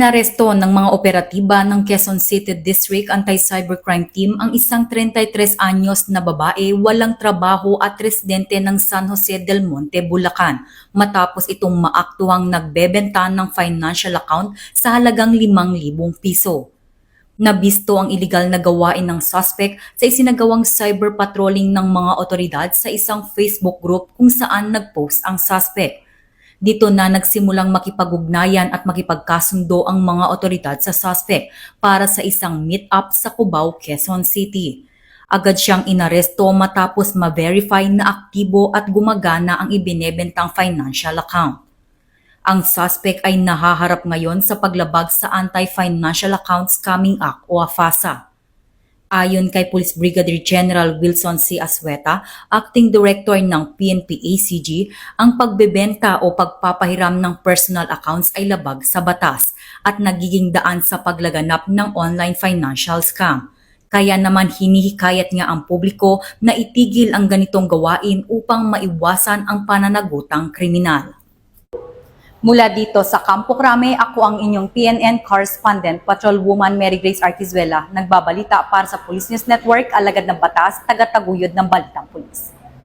Inaresto ng mga operatiba ng Quezon City District Anti-Cybercrime Team ang isang 33 anyos na babae walang trabaho at residente ng San Jose del Monte, Bulacan matapos itong maaktuhang nagbebenta ng financial account sa halagang 5,000 piso. Nabisto ang iligal na gawain ng suspect sa isinagawang cyber patrolling ng mga otoridad sa isang Facebook group kung saan nagpost ang suspect. Dito na nagsimulang makipag-ugnayan at makipagkasundo ang mga otoridad sa suspect para sa isang meet-up sa Cubao, Quezon City. Agad siyang inaresto matapos ma-verify na aktibo at gumagana ang ibinebentang financial account. Ang suspect ay nahaharap ngayon sa paglabag sa Anti-Financial Account Scamming Act o AFASA. Ayon kay Police Brigadier General Wilson C. Asweta, Acting Director ng PNP-ACG, ang pagbebenta o pagpapahiram ng personal accounts ay labag sa batas at nagiging daan sa paglaganap ng online financial scam. Kaya naman hinihikayat nga ang publiko na itigil ang ganitong gawain upang maiwasan ang pananagutang kriminal. Mula dito sa Campo Crame, ako ang inyong PNN correspondent, Patrolwoman Mary Grace Artizuela, nagbabalita para sa Police News Network, alagad ng batas, taga-taguyod ng Balitang Pulis.